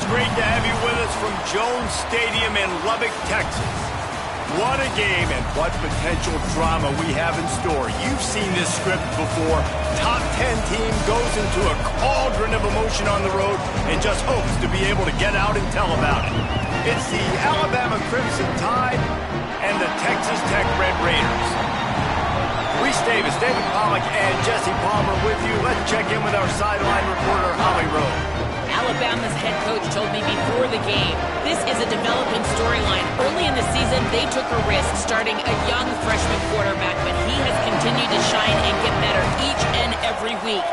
great to have you with us from Jones Stadium in Lubbock, Texas. What a game and what potential drama we have in store. You've seen this script before. Top 10 team goes into a cauldron of emotion on the road and just hopes to be able to get out and tell about it. It's the Alabama Crimson Tide and the Texas Tech Red Raiders. Reese Davis, David Pollack, and Jesse Palmer with you. Let's check in with our sideline reporter, Holly Rowe. Alabama's head coach told me before the game, this is a developing storyline. Early in the season, they took a risk starting a young freshman quarterback, but he has continued to shine and get better each and every week.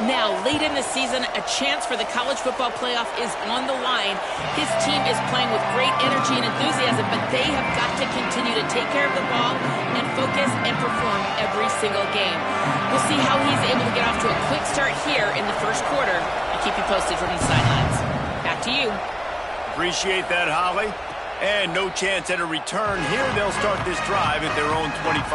Now, late in the season, a chance for the college football playoff is on the line. His team is playing with great energy and enthusiasm, but they have got to continue to take care of the ball and focus and perform every single game. We'll see how he's able to get off to a quick start here in the first quarter. I'll keep you posted from the sidelines. Back to you. Appreciate that, Holly. And no chance at a return here. They'll start this drive at their own 25.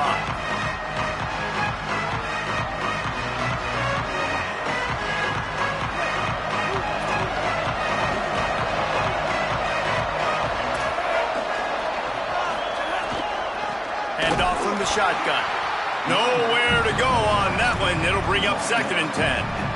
Handoff from the shotgun. Nowhere to go on that one. It'll bring up 2nd and 10.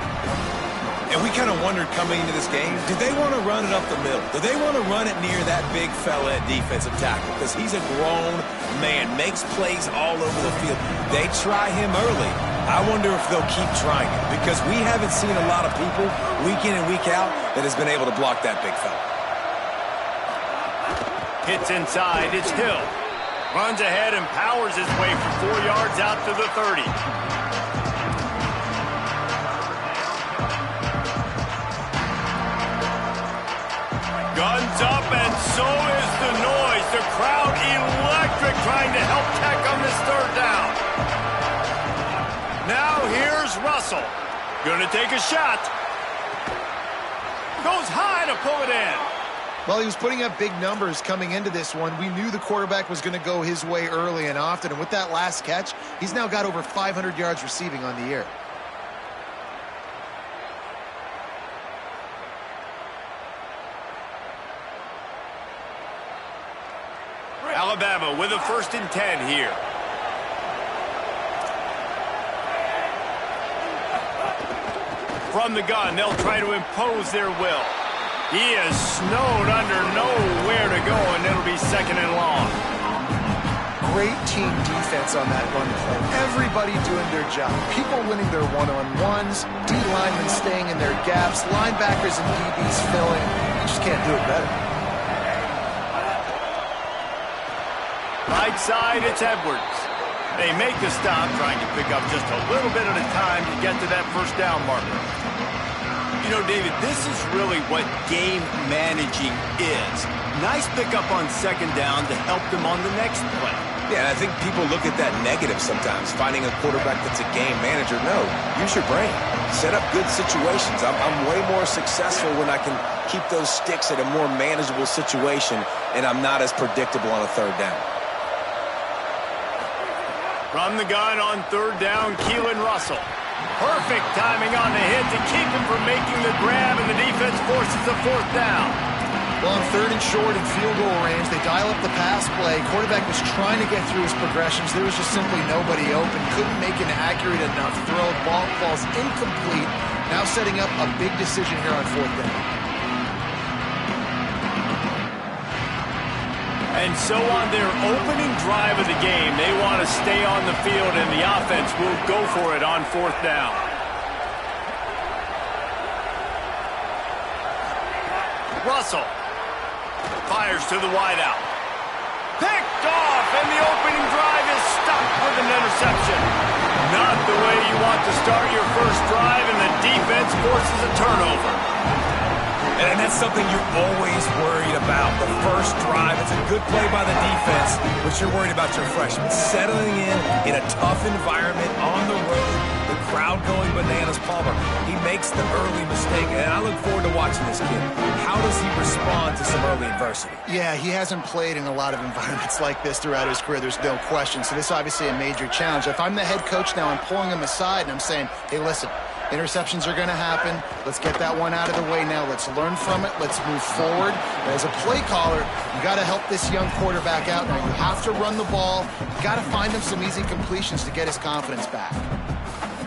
And we kind of wondered coming into this game, do they want to run it up the middle? Do they want to run it near that big fella at defensive tackle? Because he's a grown man, makes plays all over the field. They try him early. I wonder if they'll keep trying it, because we haven't seen a lot of people week in and week out that has been able to block that big fella. Hits inside. It's Hill. Runs ahead and powers his way for 4 yards out to the 30. Guns up, and so is the noise. The crowd electric, trying to help Tech on this 3rd down. Now here's Russell. Gonna take a shot. Goes high to pull it in. Well, he was putting up big numbers coming into this one. We knew the quarterback was going to go his way early and often, and with that last catch, he's now got over 500 yards receiving on the year. Alabama with a 1st and 10 here. From the gun, they'll try to impose their will. He is snowed under, nowhere to go, and it'll be 2nd and long. Great team defense on that run play. Everybody doing their job. People winning their one-on-ones, D-linemen staying in their gaps, linebackers and DBs filling. You just can't do it better. Right side, it's Edwards. They make the stop, trying to pick up just a little bit at a time to get to that 1st down marker. You know, David, this is really what game managing is. Nice pickup on 2nd down to help them on the next play. Yeah, and I think people look at that negative sometimes, finding a quarterback that's a game manager. No, use your brain. Set up good situations. I'm way more successful when I can keep those sticks at a more manageable situation, and I'm not as predictable on a 3rd down. From the gun on 3rd down, Keelan Russell. Perfect timing on the hit to keep him from making the grab, and the defense forces the 4th down. Well, on 3rd and short and field goal range, they dial up the pass play. Quarterback was trying to get through his progressions. There was just simply nobody open. Couldn't make an accurate enough throw. Ball falls incomplete. Now setting up a big decision here on 4th down. And so on their opening drive of the game, they want to stay on the field, and the offense will go for it on 4th down. Russell fires to the wideout. Picked off, and the opening drive is stopped with an interception. Not the way you want to start your first drive, and the defense forces a turnover. And that's something you're always worried about. The first drive, it's a good play by the defense, but you're worried about your freshmen settling in a tough environment on the road, the crowd going bananas. Palmer, he makes the early mistake, and I look forward to watching this kid. How does he respond to some early adversity? Yeah, he hasn't played in a lot of environments like this throughout his career, there's no question. So this is obviously a major challenge. If I'm the head coach now, I'm pulling him aside and I'm saying, hey, listen, Interceptions are going to happen. Let's get that one out of the way now. Let's learn from it. Let's move forward. As a play caller, you got to help this young quarterback out. Now, you have to run the ball. You got to find him some easy completions to get his confidence back.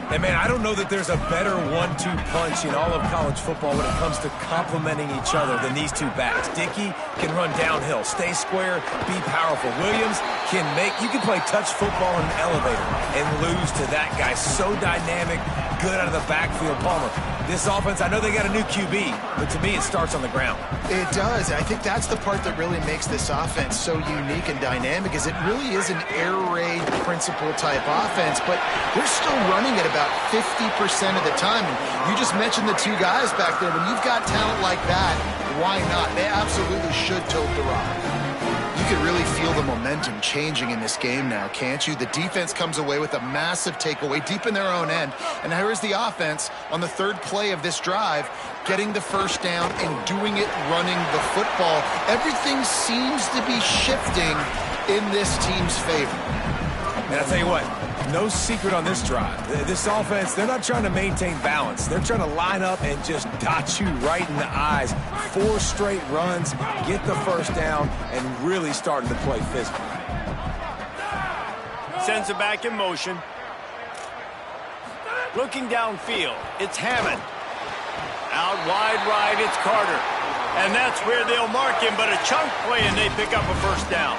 And, man, I don't know that there's a better 1-2 punch in all of college football when it comes to complementing each other than these two backs. Dickey can run downhill, stay square, be powerful. Williams can you can play touch football in an elevator and lose to that guy. So dynamic, good out of the backfield. Palmer, this offense, I know they got a new QB, but to me it starts on the ground. It does. I think that's the part that really makes this offense so unique and dynamic is it really is an air raid principle type offense, but they're still running at about 50% of the time. And you just mentioned the two guys back there. When you've got talent like that, why not? They absolutely should tote the rock. You can really feel the momentum changing in this game now, can't you? The defense comes away with a massive takeaway deep in their own end. And here is the offense on the third play of this drive, getting the first down and doing it running the football. Everything seems to be shifting in this team's favor. And I'll tell you what, no secret on this drive. This offense, they're not trying to maintain balance. They're trying to line up and just dot you right in the eyes. 4 straight runs, get the first down, and really starting to play physical. Sends it back in motion. Looking downfield, it's Hammond. Out wide right, it's Carter. And that's where they'll mark him, but a chunk play, and they pick up a first down.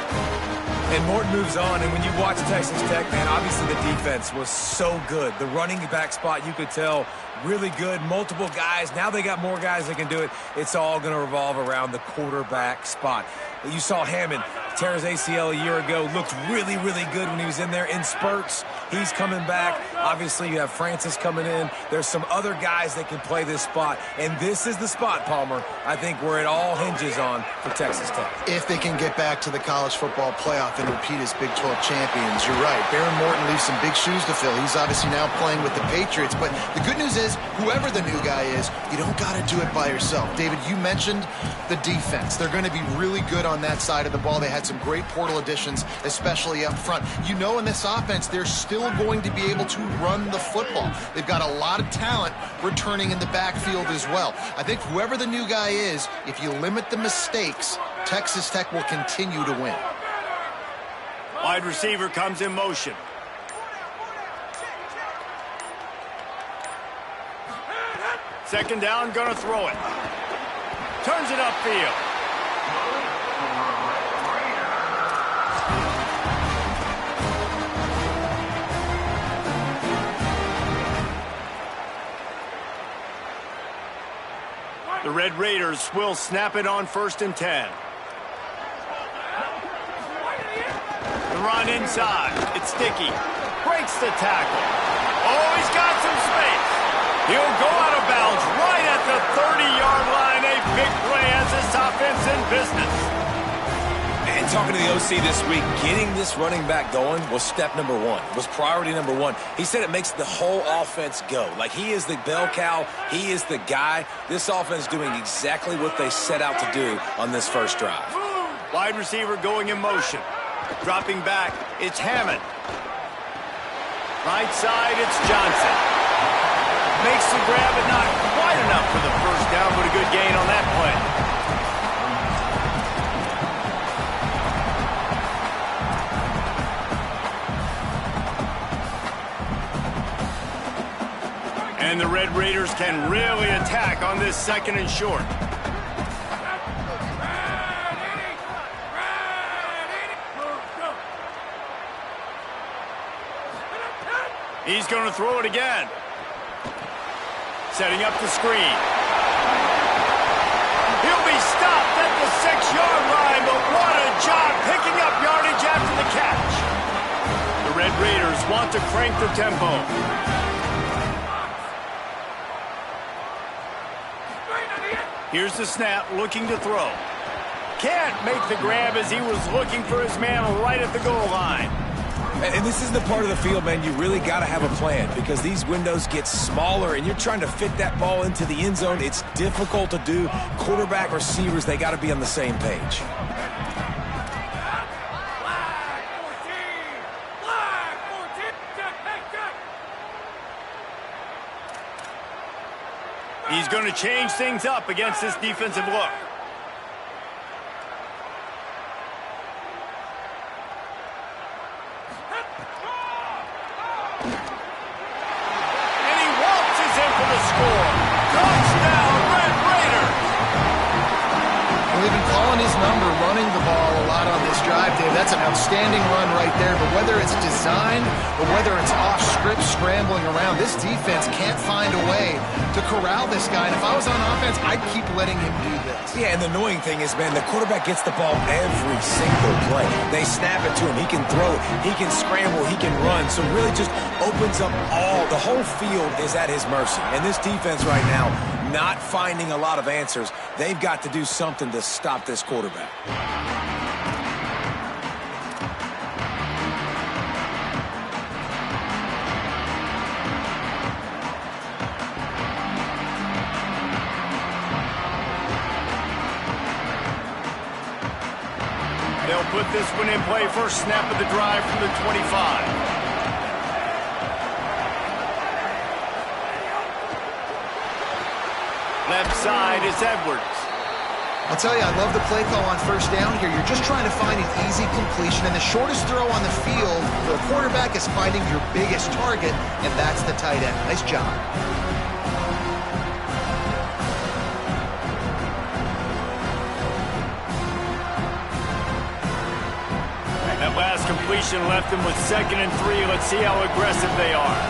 And Morton moves on, and when you watch Texas Tech, man, obviously the defense was so good. The running back spot, you could tell, really good. Multiple guys. Now they got more guys that can do it. It's all going to revolve around the quarterback spot. You saw Hammond tear his ACL a year ago. Looked really, really good when he was in there in spurts. He's coming back. Obviously, you have Francis coming in. There's some other guys that can play this spot. And this is the spot, Palmer, I think, where it all hinges on for Texas Tech. If they can get back to the college football playoff and repeat as Big 12 champions, you're right. Baron Morton leaves some big shoes to fill. He's obviously now playing with the Patriots. But the good news is, whoever the new guy is, you don't got to do it by yourself. David, you mentioned the defense. They're going to be really good on that side of the ball. They had some great portal additions, especially up front. You know, in this offense, they're still going to be able to run the football. They've got a lot of talent returning in the backfield as well. I think whoever the new guy is, if you limit the mistakes, Texas Tech will continue to win. Wide receiver comes in motion. Second down, gonna throw it. Turns it upfield. The Red Raiders will snap it on 1st and 10. The run inside. It's Dickey. Breaks the tackle. Oh, he's got some space. He'll go out of bounds right at the 30-yard line. A big play as this offense in business. And talking to the OC this week, getting this running back going was step number 1, was priority number 1. He said it makes the whole offense go. Like, he is the bell cow. He is the guy. This offense doing exactly what they set out to do on this first drive. Wide receiver going in motion. Dropping back, it's Hammond. Right side, it's Johnson. Makes the grab, but not quite enough for the first down, but a good gain on that play. And the Red Raiders can really attack on this 2nd and short. He's going to throw it again. Setting up the screen. He'll be stopped at the 6-yard line, but what a job picking up yardage after the catch. The Red Raiders want to crank the tempo. Here's the snap, looking to throw. Can't make the grab as he was looking for his man right at the goal line. And this is the part of the field, man, you really got to have a plan because these windows get smaller and you're trying to fit that ball into the end zone. It's difficult to do. Quarterback, receivers, they got to be on the same page. He's going to change things up against this defensive look. And he waltzes in for the score. Touchdown, Red Raiders! Well, they've been calling his number, running the ball a lot on this drive, Dave. That's an outstanding run right there. But whether it's designed or whether it's off script scrambling around, this defense can't find a way to corral this guy. And if I was on offense, I'd keep letting him do this. Yeah, and the annoying thing is, man, the quarterback gets the ball every single play. They snap it to him. He can throw it. He can scramble. He can run. So really just opens up the whole field is at his mercy. And this defense right now, not finding a lot of answers. They've got to do something to stop this quarterback. They'll put this one in play. First snap of the drive from the 25. Left side is Edwards. I'll tell you, I love the play call on first down here. You're just trying to find an easy completion, and the shortest throw on the field for a quarterback is finding your biggest target, and that's the tight end. Nice job. That last completion left them with 2nd and 3. Let's see how aggressive they are.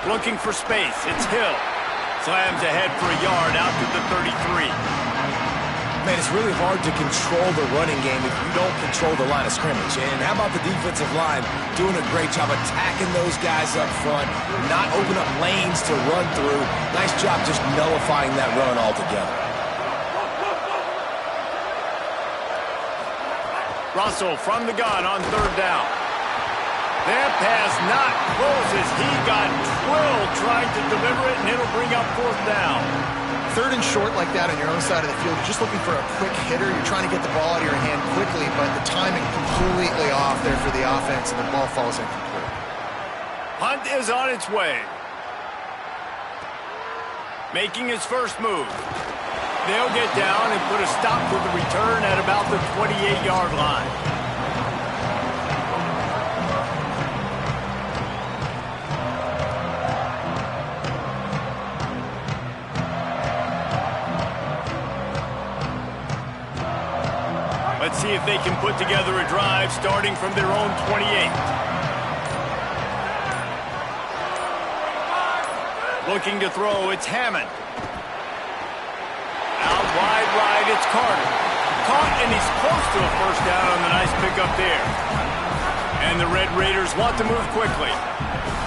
Looking for space. It's Hill. Slams ahead for a yard out to the 33. Man, it's really hard to control the running game if you don't control the line of scrimmage. And how about the defensive line doing a great job attacking those guys up front, not open up lanes to run through. Nice job just nullifying that run altogether. Russell from the gun on 3rd down. That pass not close as he got drilled trying to deliver it, and it'll bring up 4th down. 3rd and short like that on your own side of the field, you're just looking for a quick hitter. You're trying to get the ball out of your hand quickly, but the timing completely off there for the offense, and the ball falls incomplete. Hunt is on its way. Making his first move. They'll get down and put a stop to the return at about the 28-yard line. Let's see if they can put together a drive starting from their own 28. Looking to throw, it's Hammond. Out wide right, it's Carter. Caught, and he's close to a first down on the nice pickup there. And the Red Raiders want to move quickly.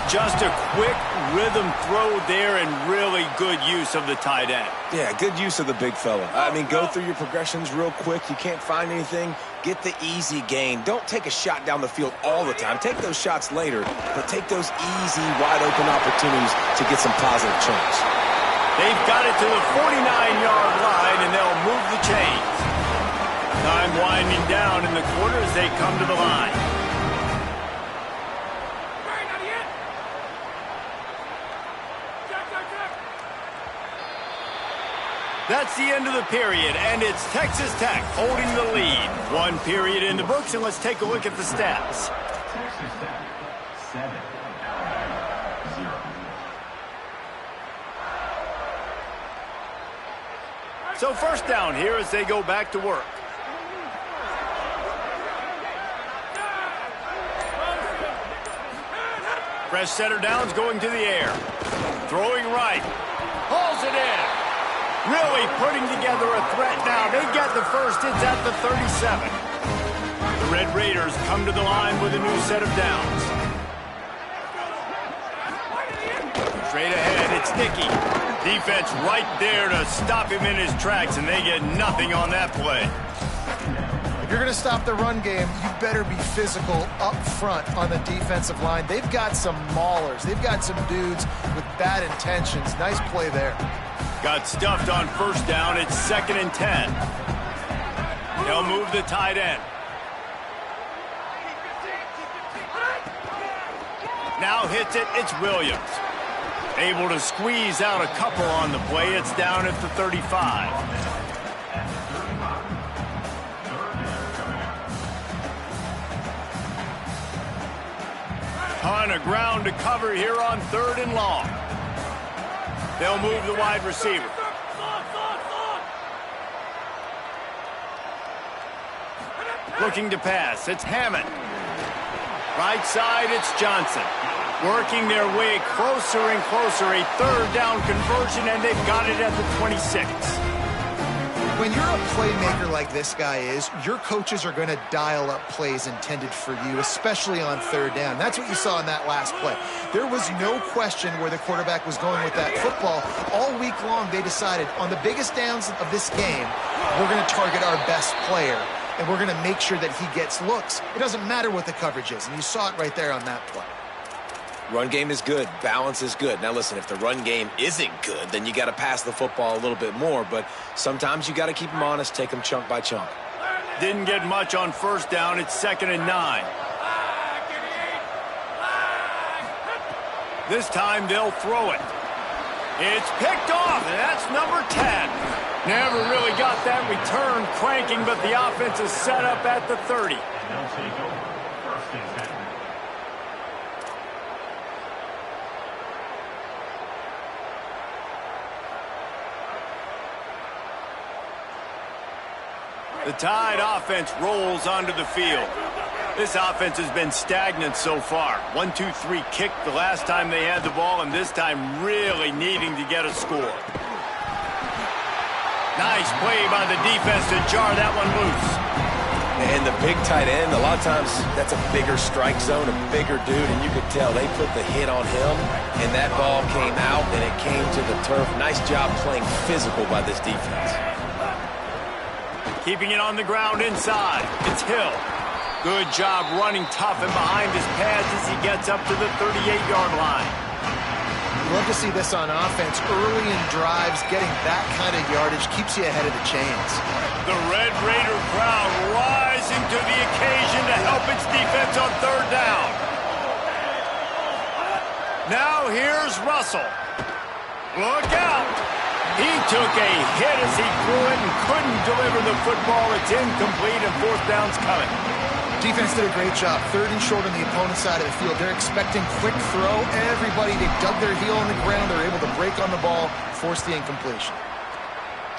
Just a quick rhythm throw there and really good use of the tight end. Yeah, good use of the big fella. I mean, go through your progressions real quick. You can't find anything. Get the easy gain. Don't take a shot down the field all the time. Take those shots later, but take those easy, wide-open opportunities to get some positive change. They've got it to the 49-yard line, and they'll move the chains. Time winding down in the quarter as they come to the line. That's the end of the period, and it's Texas Tech holding the lead. 1 period in the books, and let's take a look at the stats. Texas Tech, 7-0. So first down here as they go back to work. Fresh setter downs going to the air. Throwing right. Hauls it in. Really putting together a threat now. They get the first. It's at the 37. The Red Raiders come to the line with a new set of downs. Straight ahead, it's Nicky. Defense right there to stop him in his tracks, and they get nothing on that play. If you're going to stop the run game, you better be physical up front on the defensive line. They've got some maulers. They've got some dudes with bad intentions. Nice play there. Got stuffed on first down. It's 2nd and 10. They'll move the tight end. Now hits it, it's Williams. Able to squeeze out a couple on the play. It's down at the 35. Ton of ground to cover here on 3rd and long. They'll move the wide receiver. Looking to pass, it's Hammond. Right side, it's Johnson. Working their way closer and closer. A 3rd down conversion, and they've got it at the 26. When you're a playmaker like this guy is, your coaches are going to dial up plays intended for you, especially on 3rd down. That's what you saw in that last play. There was no question where the quarterback was going with that football. All week long, they decided on the biggest downs of this game, we're going to target our best player, and we're going to make sure that he gets looks. It doesn't matter what the coverage is, and you saw it right there on that play. Run game is good. Balance is good. Now, listen, if the run game isn't good, then you got to pass the football a little bit more. But sometimes you got to keep them honest, take them chunk by chunk. Didn't get much on 1st down. It's 2nd and 9. This time they'll throw it. It's picked off, and that's number 10. Never really got that return cranking, but the offense is set up at the 30. They'll take over 1st and 10. The Tide offense rolls onto the field. This offense has been stagnant so far. 1-2-3 kick the last time they had the ball, and this time really needing to get a score. Nice play by the defense to jar that one loose. And the big tight end, a lot of times that's a bigger strike zone, a bigger dude, and you could tell they put the hit on him, and that ball came out, and it came to the turf. Nice job playing physical by this defense. Keeping it on the ground inside. It's Hill. Good job running tough and behind his pads as he gets up to the 38-yard line. You love to see this on offense. Early in drives, getting that kind of yardage keeps you ahead of the chains. The Red Raider crowd rising to the occasion to help its defense on 3rd down. Now here's Russell. Look out. He took a hit as he threw it and couldn't deliver the football. It's incomplete, and 4th down's coming. Defense did a great job. 3rd and short on the opponent's side of the field. They're expecting quick throw. Everybody, they dug their heel on the ground. They're able to break on the ball, force the incompletion.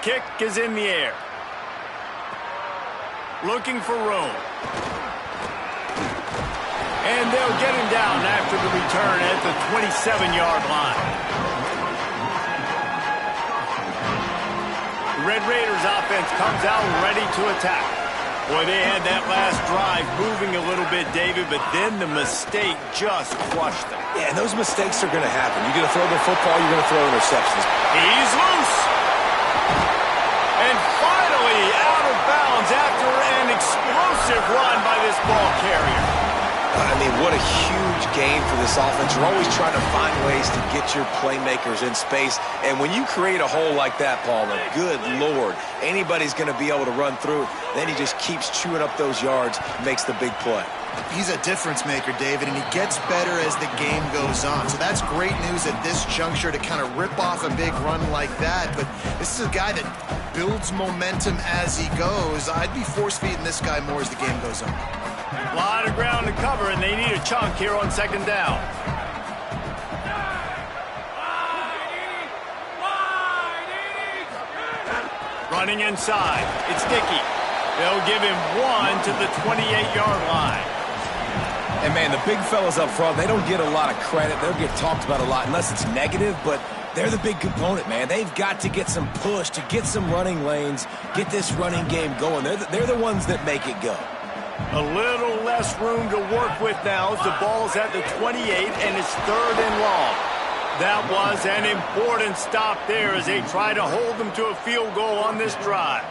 Kick is in the air. Looking for room. And they'll get him down after the return at the 27-yard line. The Red Raiders offense comes out ready to attack. Boy, they had that last drive moving a little bit, David, but then the mistake just crushed them. Yeah, and those mistakes are going to happen. You're going to throw the football, you're going to throw interceptions. He's loose. And finally out of bounds after an explosive run by this ball carrier. I mean, what a huge game for this offense. You're always trying to find ways to get your playmakers in space. And when you create a hole like that, Paula, good Lord, anybody's going to be able to run through it. Then he just keeps chewing up those yards, makes the big play. He's a difference maker, David, and he gets better as the game goes on. So that's great news at this juncture to kind of rip off a big run like that. But this is a guy that builds momentum as he goes. I'd be force-feeding this guy more as the game goes on. A lot of ground to cover, and they need a chunk here on 2nd down. Running inside. It's Dickey. They'll give him 1 to the 28-yard line. And, man, the big fellas up front, they don't get a lot of credit. They'll get talked about a lot unless it's negative, but they're the big component, man. They've got to get some push, to get some running lanes, get this running game going. They're the ones that make it go. A little less room to work with now as the ball's at the 28, and it's 3rd and long. That was an important stop there as they try to hold them to a field goal on this drive.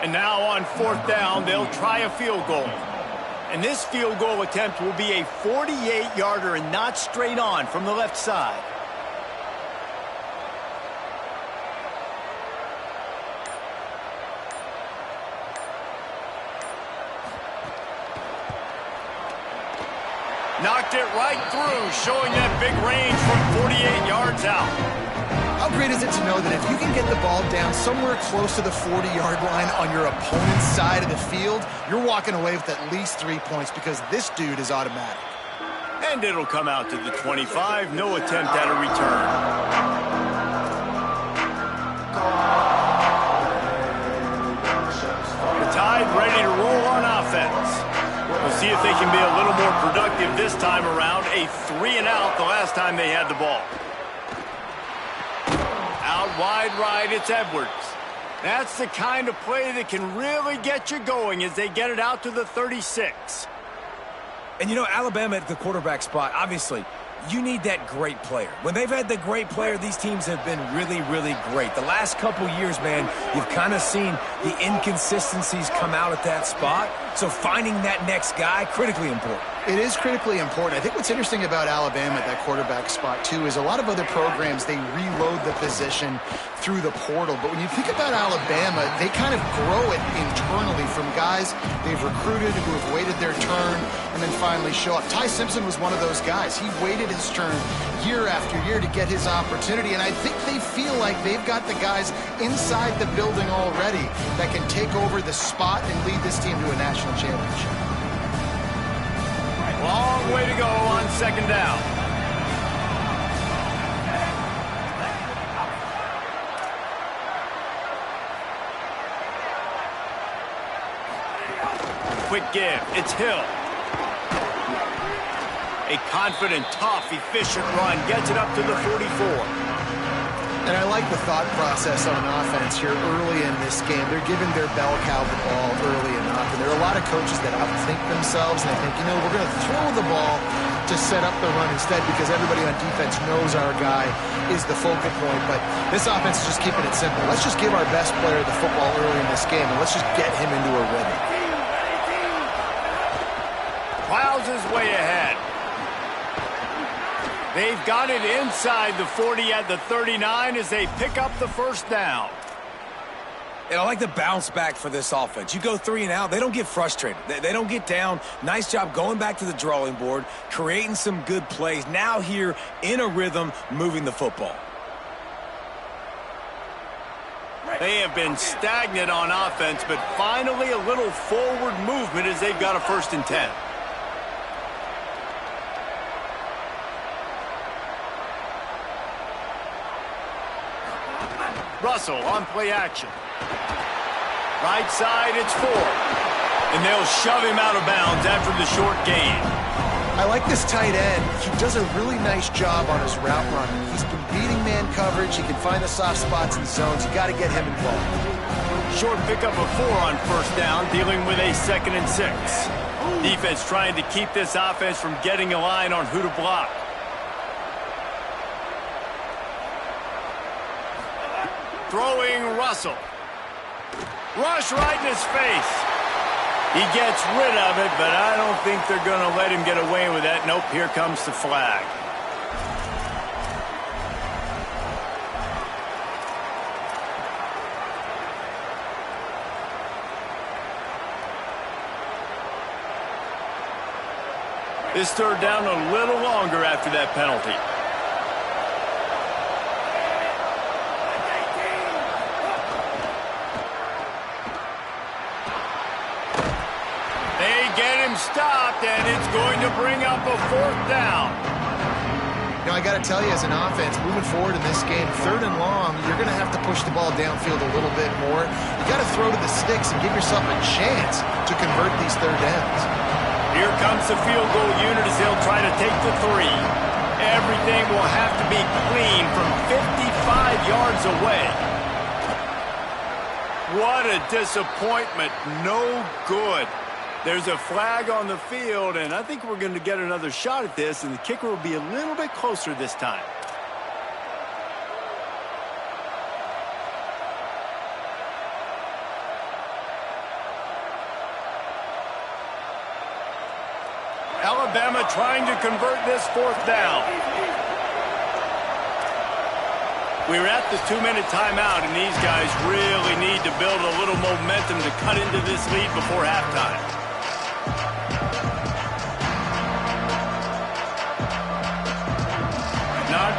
And now on 4th down, they'll try a field goal. And this field goal attempt will be a 48-yarder and not straight on from the left side. Knocked it right through, showing that big range from 48 yards out. How great is it to know that if you can get the ball down somewhere close to the 40-yard line on your opponent's side of the field, you're walking away with at least 3 points because this dude is automatic. And it'll come out to the 25. No attempt at a return. The Tide ready to roll on offense. We'll see if they can be a little more productive this time around. A 3-and-out the last time they had the ball. Out wide right, it's Edwards. That's the kind of play that can really get you going as they get it out to the 36. And you know, Alabama at the quarterback spot, obviously, you need that great player. When they've had the great player, these teams have been really, really great. The last couple years, man, you've kind of seen the inconsistencies come out at that spot. So finding that next guy, critically important. It is critically important. I think what's interesting about Alabama at that quarterback spot, too, is a lot of other programs, they reload the position through the portal. But when you think about Alabama, they kind of grow it internally from guys they've recruited who have waited their turn and then finally show up. Ty Simpson was one of those guys. He waited his turn year after year to get his opportunity, and I think they feel like they've got the guys inside the building already that can take over the spot and lead this team to a national championship. Long way to go on second down. Quick give. It's Hill. A confident, tough, efficient run. Gets it up to the 44. And I like the thought process on offense here early in this game. They're giving their bell cow the ball early enough. And there are a lot of coaches that outthink themselves. And they think, you know, we're going to throw the ball to set up the run instead because everybody on defense knows our guy is the focal point. But this offense is just keeping it simple. Let's just give our best player the football early in this game, and let's just get him into a rhythm. Plows his way ahead. They've got it inside the 40 at the 39 as they pick up the first down. And I like the bounce back for this offense. You go 3-and-out, they don't get frustrated. They don't get down. Nice job going back to the drawing board, creating some good plays. Now here in a rhythm, moving the football. They have been stagnant on offense, but finally a little forward movement as they've got a 1st and 10. Russell on play action. Right side, it's 4. And they'll shove him out of bounds after the short gain. I like this tight end. He does a really nice job on his route running. He's been beating man coverage. He can find the soft spots and zones. You got to get him involved. Short pickup of 4 on 1st down, dealing with a 2nd and 6. Defense trying to keep this offense from getting a line on who to block. Throwing Russell. Rush right in his face. He gets rid of it, but I don't think they're going to let him get away with that. Nope, here comes the flag. This 3rd down a little longer after that penalty. Stopped, and it's going to bring up a 4th down. You know, I got to tell you, as an offense, moving forward in this game, 3rd and long, you're going to have to push the ball downfield a little bit more. You got to throw to the sticks and give yourself a chance to convert these 3rd downs. Here comes the field goal unit as they'll try to take the 3. Everything will have to be clean from 55 yards away. What a disappointment. No good. There's a flag on the field, and I think we're going to get another shot at this, and the kicker will be a little bit closer this time. Alabama trying to convert this 4th down. We're at the 2-minute timeout, and these guys really need to build a little momentum to cut into this lead before halftime.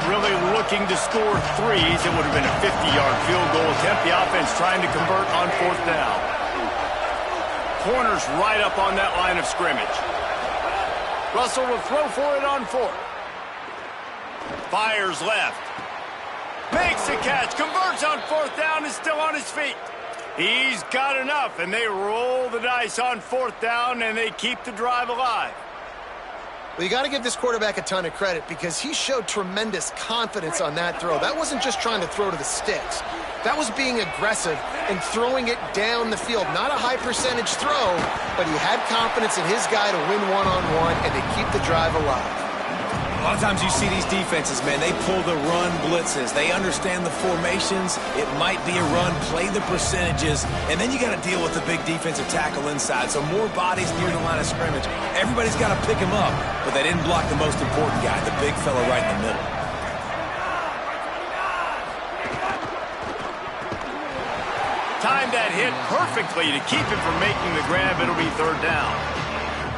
really looking to score threes. It would have been a 50-yard field goal attempt. The offense trying to convert on 4th down. Corners right up on that line of scrimmage. Russell will throw for it on 4th. Fires left. Makes the catch. Converts on 4th down. Is still on his feet. He's got enough, and they roll the dice on 4th down, and they keep the drive alive. Well, you got to give this quarterback a ton of credit because he showed tremendous confidence on that throw. That wasn't just trying to throw to the sticks. That was being aggressive and throwing it down the field. Not a high percentage throw, but he had confidence in his guy to win one-on-one and to keep the drive alive. A lot of times you see these defenses, man, they pull the run blitzes. They understand the formations. It might be a run, play the percentages, and then you got to deal with the big defensive tackle inside. So more bodies near the line of scrimmage. Everybody's got to pick him up, but they didn't block the most important guy, the big fella right in the middle. Timed that hit perfectly to keep him from making the grab. It'll be 3rd down.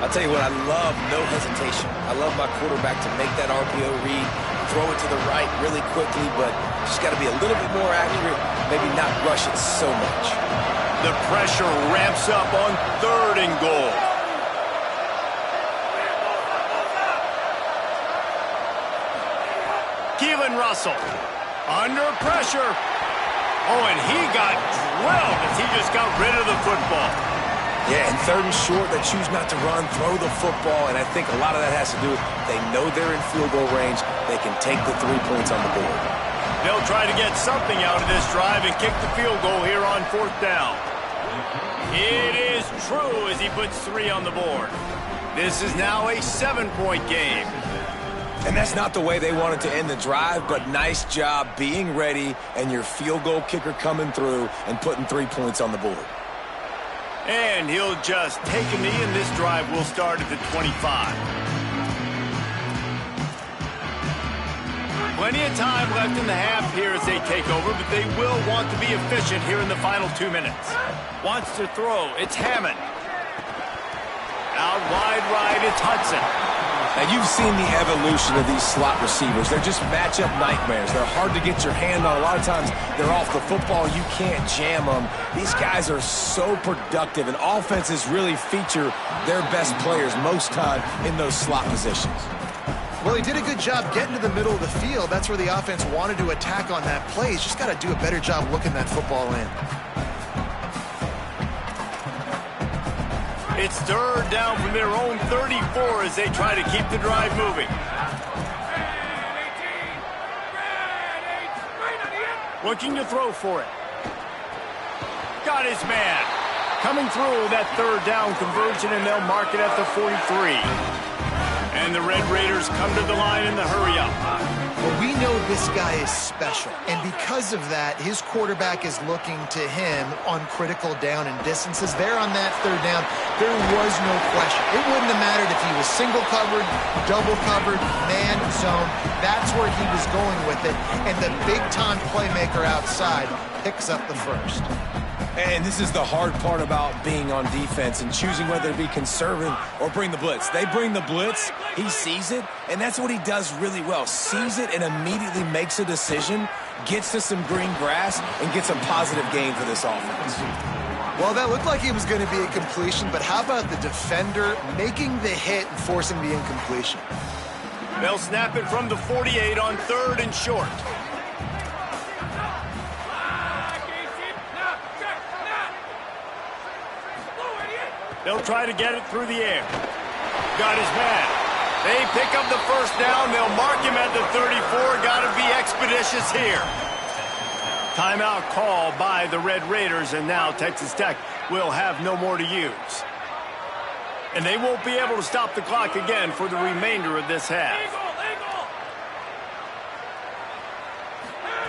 I'll tell you what, I love no hesitation. I love my quarterback to make that RPO read, throw it to the right really quickly, but just got to be a little bit more accurate, maybe not rush it so much. The pressure ramps up on 3rd and goal. Keelan Russell under pressure. Oh, and he got drilled as he just got rid of the football. Yeah, and 3rd and short, they choose not to run, throw the football, and I think a lot of that has to do with they know they're in field goal range. They can take the 3 points on the board. They'll try to get something out of this drive and kick the field goal here on 4th down. It is true as he puts 3 on the board. This is now a 7-point game. And that's not the way they wanted to end the drive, but nice job being ready and your field goal kicker coming through and putting 3 points on the board. And he'll just take a knee, and this drive will start at the 25. Plenty of time left in the half here as they take over, but they will want to be efficient here in the final 2 minutes. Wants to throw. It's Hammond. Out wide right, it's Hudson. Now, you've seen the evolution of these slot receivers. They're just matchup nightmares. They're hard to get your hand on. A lot of times, they're off the football. You can't jam them. These guys are so productive, and offenses really feature their best players most time in those slot positions. Well, he did a good job getting to the middle of the field. That's where the offense wanted to attack on that play. He's just got to do a better job looking that football in. It's 3rd down from their own 34 as they try to keep the drive moving. Looking to throw for it. Got his man. Coming through that 3rd down conversion, and they'll mark it at the 43. And the Red Raiders come to the line in the hurry-up. Well, we know this guy is special, and because of that, his quarterback is looking to him on critical down and distances. There on that 3rd down, there was no question. It wouldn't have mattered if he was single covered, double covered, man zone. That's where he was going with it, and the big-time playmaker outside picks up the 1st. And this is the hard part about being on defense and choosing whether to be conservative or bring the blitz. They bring the blitz, he sees it, and that's what he does really well. Sees it and immediately makes a decision, gets to some green grass, and gets a positive gain for this offense. Well, that looked like it was going to be a completion, but how about the defender making the hit and forcing the incompletion? They'll snap it from the 48 on 3rd and short. They'll try to get it through the air. Got his man. They pick up the 1st down. They'll mark him at the 34. Got to be expeditious here. Timeout call by the Red Raiders, and now Texas Tech will have no more to use. And they won't be able to stop the clock again for the remainder of this half.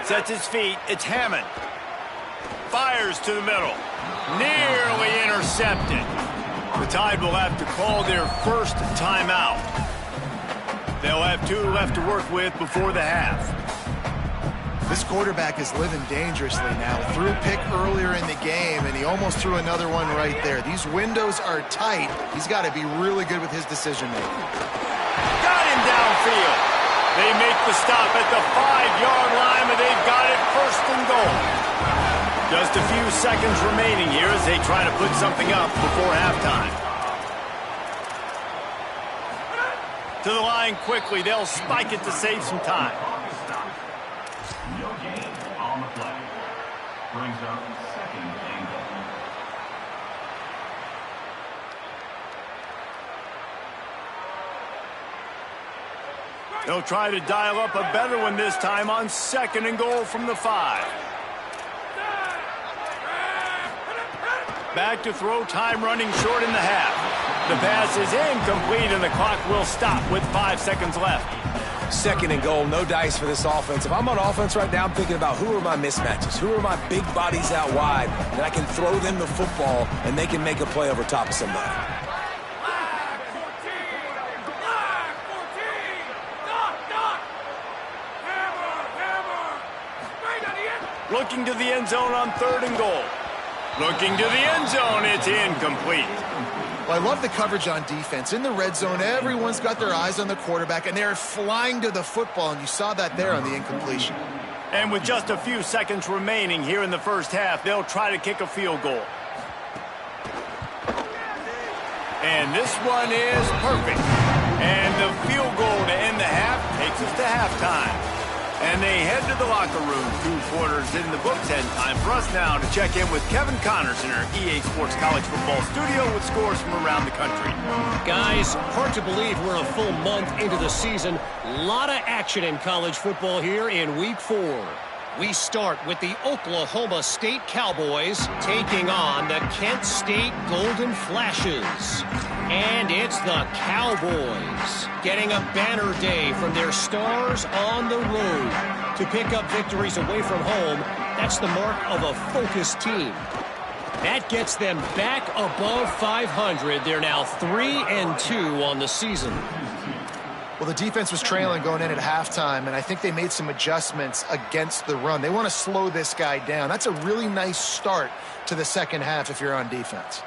Sets his feet. It's Hammond. Fires to the middle. Nearly intercepted. The Tide will have to call their 1st timeout. They'll have 2 left to work with before the half. This quarterback is living dangerously now. Threw a pick earlier in the game, and he almost threw another one right there. These windows are tight. He's got to be really good with his decision-making. Got him downfield. They make the stop at the 5-yard line, but they've got it first and goal. Just a few seconds remaining here as they try to put something up before halftime. To the line quickly. They'll spike it to save some time. No gain on the play. Brings up second and goal. They'll try to dial up a better one this time on second and goal from the 5. Back to throw, time running short in the half. The pass is incomplete and the clock will stop with 5 seconds left. Second and goal, no dice for this offense. If I'm on offense right now, I'm thinking about who are my mismatches, who are my big bodies out wide, and I can throw them the football and they can make a play over top of somebody. Looking to the end zone on third and goal. Looking to the end zone, it's incomplete. Well, I love the coverage on defense. In the red zone, everyone's got their eyes on the quarterback, and they're flying to the football, and you saw that there on the incompletion. And with just a few seconds remaining here in the first half, they'll try to kick a field goal. And this one is perfect. And the field goal to end the half takes us to halftime. And they head to the locker room. 2 quarters in the books, and time for us now to check in with Kevin Connors in our EA Sports College Football studio with scores from around the country. Guys, hard to believe we're a full month into the season. A lot of action in college football here in Week 4. We start with the Oklahoma State Cowboys taking on the Kent State Golden Flashes. And it's the Cowboys getting a banner day from their stars on the road. To pick up victories away from home, that's the mark of a focused team. That gets them back above 500. They're now 3-2 on the season. Well, the defense was trailing going in at halftime, and I think they made some adjustments against the run. They want to slow this guy down. That's a really nice start to the second half if you're on defense.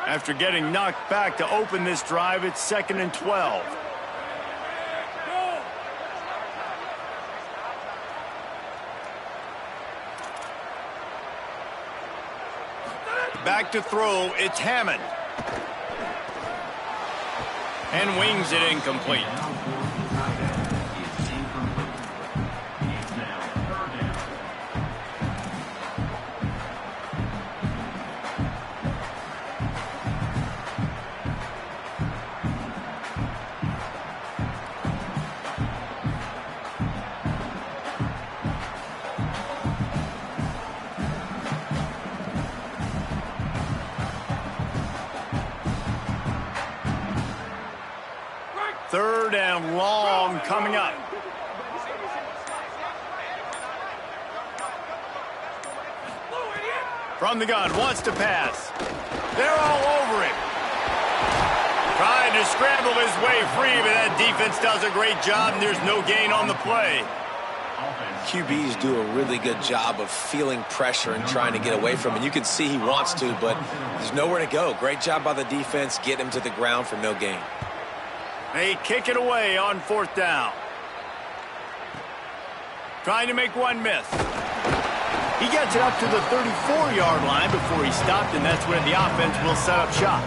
After getting knocked back to open this drive, it's 2nd and 12. Back to throw, it's Hammond. And wings it incomplete. Third and long coming up. From the gun, wants to pass. They're all over him. Trying to scramble his way free, but that defense does a great job, and there's no gain on the play. QBs do a really good job of feeling pressure and trying to get away from it. You can see he wants to, but there's nowhere to go. Great job by the defense, get him to the ground for no gain. They kick it away on 4th down. Trying to make one miss. He gets it up to the 34-yard line before he stopped, and that's where the offense will set up shop.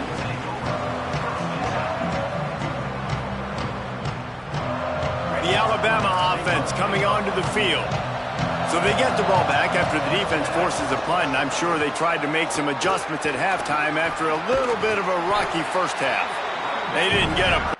The Alabama offense coming onto the field. So they get the ball back after the defense forces a punt, and I'm sure they tried to make some adjustments at halftime after a little bit of a rocky first half. They didn't get a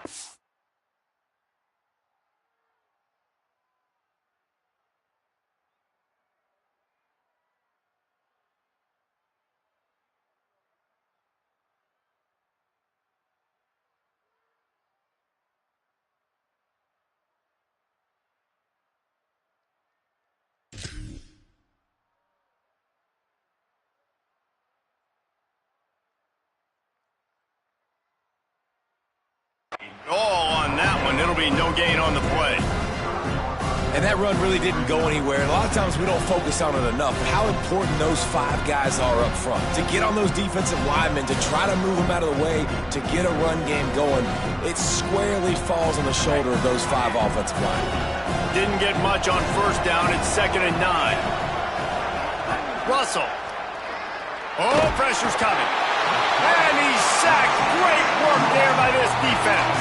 on that one. It'll be no gain on the play. And that run really didn't go anywhere. And a lot of times we don't focus on it enough. But how important those 5 guys are up front. To get on those defensive linemen, to try to move them out of the way, to get a run game going, it squarely falls on the shoulder of those 5 offensive linemen. Didn't get much on first down. It's 2nd and 9. Russell. Oh, pressure's coming. And he's sacked. Great work there by this defense.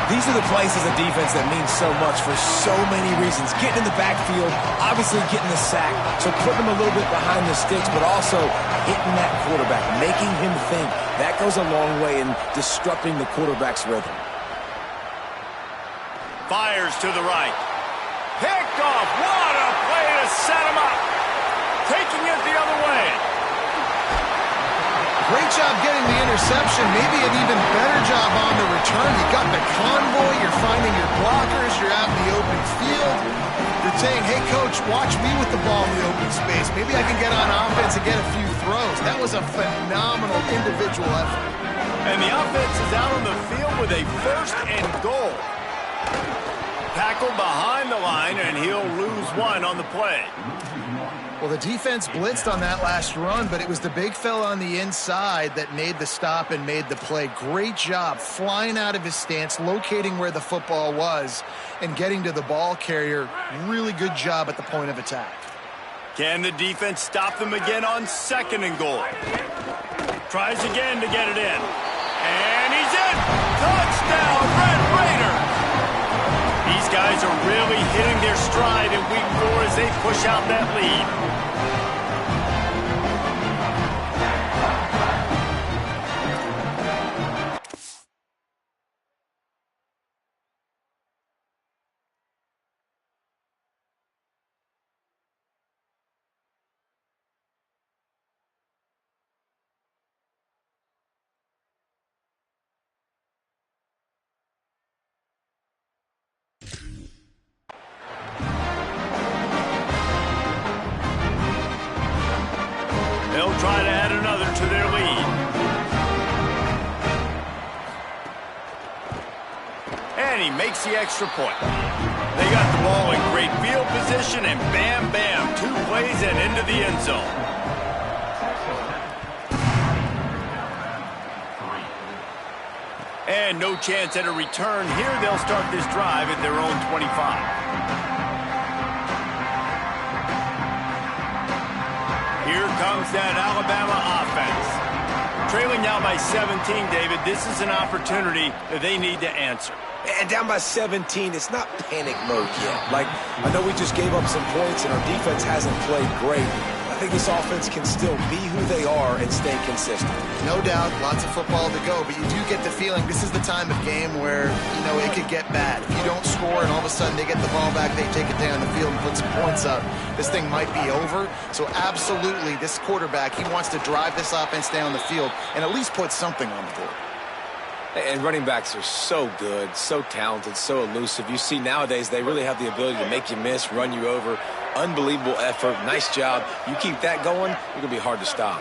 These are the plays as a defense that mean so much for so many reasons. Getting in the backfield, obviously getting the sack, so putting him a little bit behind the sticks, but also hitting that quarterback, making him think. That goes a long way in disrupting the quarterback's rhythm. Fires to the right. Picked off. What a play to set him up. Taking it the other way. Great job getting the interception. Maybe an even better job on the return. You got the convoy. You're finding your blockers. You're out in the open field. You're saying, hey, coach, watch me with the ball in the open space. Maybe I can get on offense and get a few throws. That was a phenomenal individual effort. And the offense is out on the field with a 1st and goal. Tackled behind the line, and he'll lose 1 on the play. Well, the defense blitzed on that last run, but it was the big fella on the inside that made the stop and made the play. Great job flying out of his stance, locating where the football was, and getting to the ball carrier. Really good job at the point of attack. Can the defense stop them again on 2nd and goal? Tries again to get it in. And he's in! Touchdown, Red Raider! These guys are really hitting their stride in week 4 as they push out that lead. They'll try to add another to their lead. And he makes the extra point. They got the ball in great field position, and bam, bam, 2 plays and into the end zone. And no chance at a return. Here they'll start this drive at their own 25. Here comes that Alabama offense. Trailing now by 17, David. This is an opportunity that they need to answer. And down by 17, it's not panic mode yet. Like, I know we just gave up some points and our defense hasn't played great. I think this offense can still be who they are and stay consistent. No doubt, lots of football to go, but you do get the feeling this is the time of game where, it could get bad. If you don't score and all of a sudden they get the ball back, they take it down the field and put some points up, this thing might be over. So absolutely, this quarterback, he wants to drive this offense down the field and at least put something on the board. And running backs are so good, so talented, so elusive. You see nowadays they really have the ability to make you miss, run you over. Unbelievable effort. Nice job. You keep that going, you're going to be hard to stop.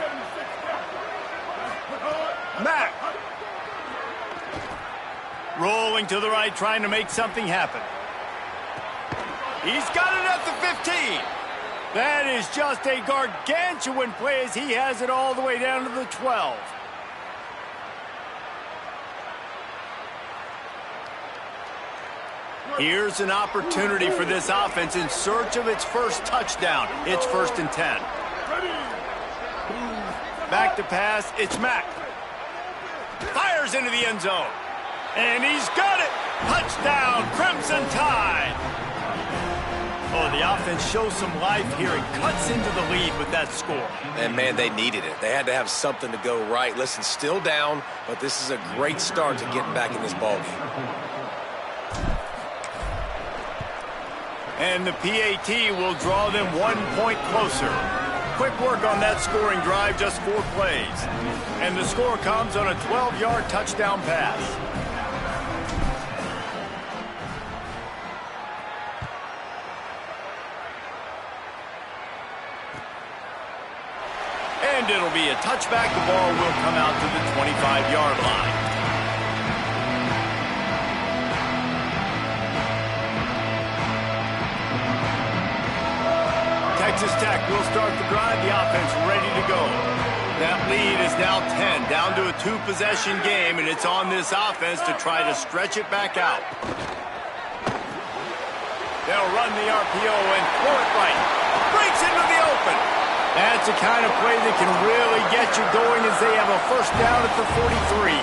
Mack. Rolling to the right, trying to make something happen. He's got it at the 15. That is just a gargantuan play as he has it all the way down to the 12. Here's an opportunity for this offense in search of its first touchdown. It's 1st and 10. Back to pass, it's Mack. Fires into the end zone. And he's got it! Touchdown, Crimson Tide! Oh, the offense shows some life here and cuts into the lead with that score. And, man, they needed it. They had to have something to go right. Listen, still down, but this is a great start to getting back in this ballgame. And the PAT will draw them 1 point closer. Quick work on that scoring drive, just 4 plays. And the score comes on a 12-yard touchdown pass. And it'll be a touchback. The ball will come out to the 25-yard line. will start the drive. The offense ready to go. That lead is now 10, down to a 2-possession game, and it's on this offense to try to stretch it back out. They'll run the RPO and throw it right. Breaks into the open. That's the kind of play that can really get you going as they have a first down at the 43.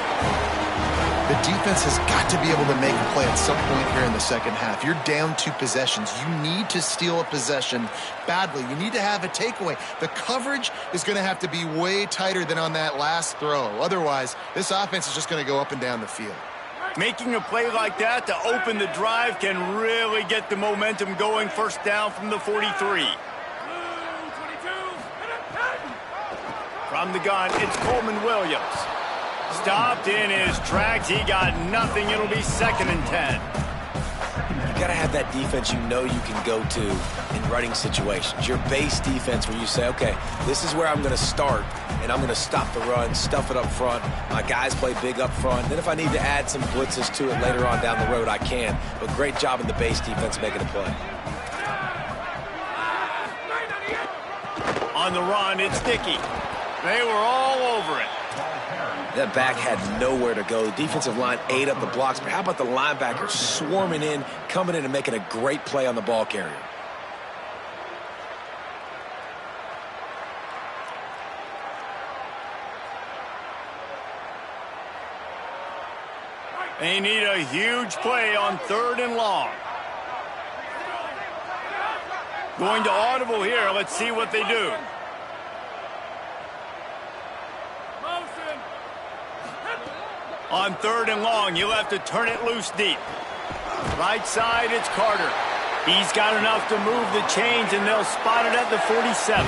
The defense has got to be able to make a play at some point here in the second half. You're down 2 possessions. You need to steal a possession badly. You need to have a takeaway. The coverage is going to have to be way tighter than on that last throw. Otherwise, this offense is just going to go up and down the field. Making a play like that to open the drive can really get the momentum going. First down from the 43. From the gun, it's Coleman Williams. Stopped in his tracks. He got nothing. It'll be 2nd and 10. You got to have that defense you know you can go to in running situations. Your base defense where you say, okay, this is where I'm going to start, and I'm going to stop the run, stuff it up front. My guys play big up front. Then if I need to add some blitzes to it later on down the road, I can. But great job in the base defense making a play. On the run, it's Dickey. They were all over it. That back had nowhere to go. The defensive line ate up the blocks, but how about the linebacker swarming in, coming in and making a great play on the ball carrier? They need a huge play on 3rd and long. Going to audible here. Let's see what they do. On 3rd and long, you'll have to turn it loose deep. Right side, it's Carter. He's got enough to move the chains, and they'll spot it at the 47.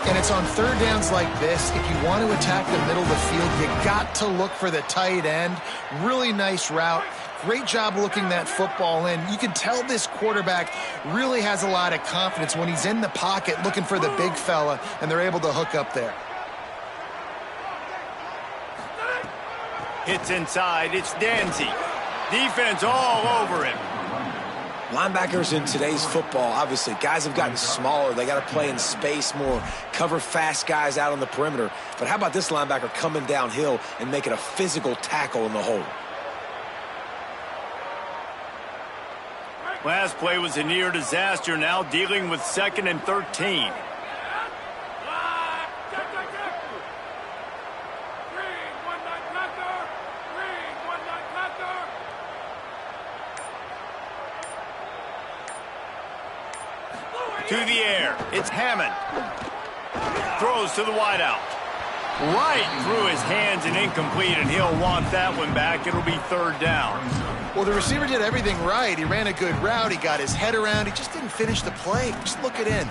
And it's on 3rd downs like this. If you want to attack the middle of the field, you got to look for the tight end. Really nice route. Great job looking that football in. You can tell this quarterback really has a lot of confidence when he's in the pocket looking for the big fella, and they're able to hook up there. Hits inside, it's Danzy. Defense all over him. Linebackers in today's football, obviously, guys have gotten smaller. They got to play in space more, cover fast guys out on the perimeter. But how about this linebacker coming downhill and making a physical tackle in the hole? Last play was a near disaster, now dealing with 2nd and 13. To the air, it's Hammond. Throws to the wideout. Right through his hands and incomplete, and he'll want that one back. It'll be 3rd down. Well, the receiver did everything right. He ran a good route. He got his head around. He just didn't finish the play. Just look it in.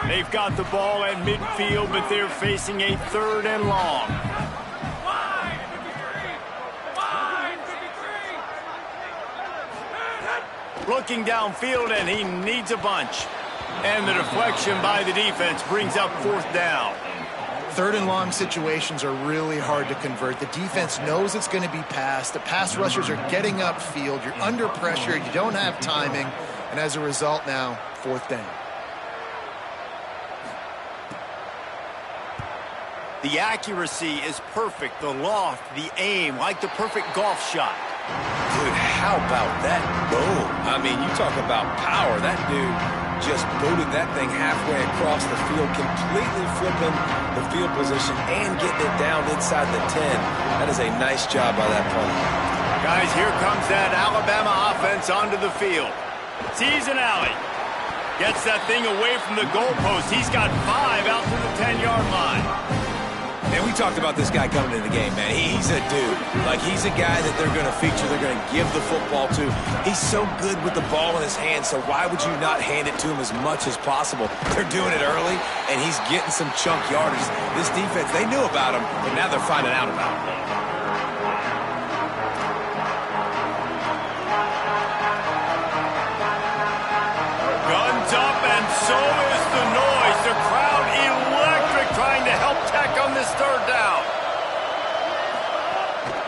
They've got the ball at midfield, but they're facing a 3rd and long. Looking downfield, and he needs a bunch. And the deflection by the defense brings up 4th down. 3rd and long situations are really hard to convert. The defense knows it's going to be passed. The pass rushers are getting upfield. You're under pressure. You don't have timing. And as a result now, 4th down. The accuracy is perfect. The loft, the aim, like the perfect golf shot. Dude, how about that boom? I mean, you talk about power. That dude just booted that thing halfway across the field, completely flipping the field position and getting it down inside the 10. That is a nice job by that punter. Guys, here comes that Alabama offense onto the field. Sees an alley. Gets that thing away from the goalpost. He's got 5 out to the 10-yard line. Man, we talked about this guy coming into the game, man. He's a dude. Like, he's a guy that they're going to feature, they're going to give the football to. He's so good with the ball in his hand, so why would you not hand it to him as much as possible? They're doing it early, and he's getting some chunk yardage. This defense, they knew about him, but now they're finding out about him. Guns up, and so is the noise. The crowd electric, trying to help Tech on this 3rd down.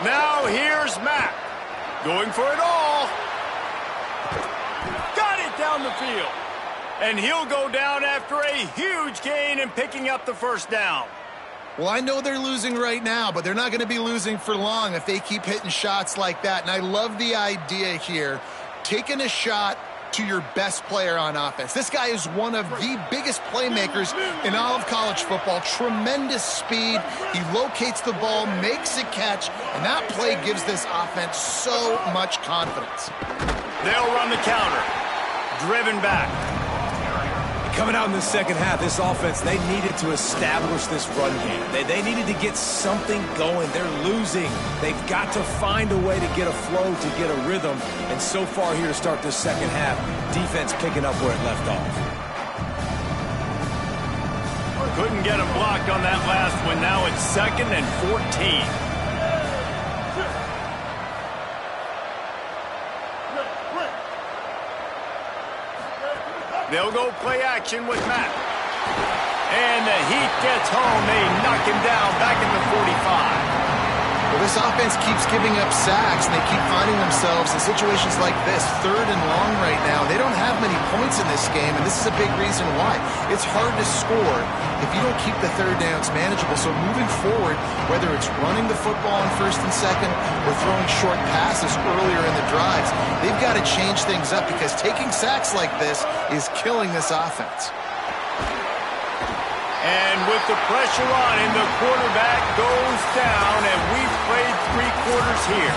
Now here's Mack. Going for it all. Got it down the field. And he'll go down after a huge gain and picking up the first down. Well, I know they're losing right now, but they're not going to be losing for long if they keep hitting shots like that. And I love the idea here, taking a shot to your best player on offense. This guy is one of the biggest playmakers in all of college football. Tremendous speed. He locates the ball, makes a catch, and that play gives this offense so much confidence. They'll run the counter. Driven back. Coming out in the second half, this offense, they needed to establish this run game. They needed to get something going. They're losing. They've got to find a way to get a flow, to get a rhythm. And so far here to start this second half, defense picking up where it left off. Couldn't get him blocked on that last one. Now it's 2nd and 14. They'll go play action with Matt. And the heat gets home. They knock him down back in the 45. Well, this offense keeps giving up sacks, and they keep finding themselves in situations like this, 3rd and long right now. They don't have many points in this game, and this is a big reason why. It's hard to score if you don't keep the 3rd downs manageable. So moving forward, whether it's running the football on 1st and 2nd or throwing short passes earlier in the drives, they've got to change things up because taking sacks like this is killing this offense. And with the pressure on him, the quarterback goes down, and we've played 3 quarters here.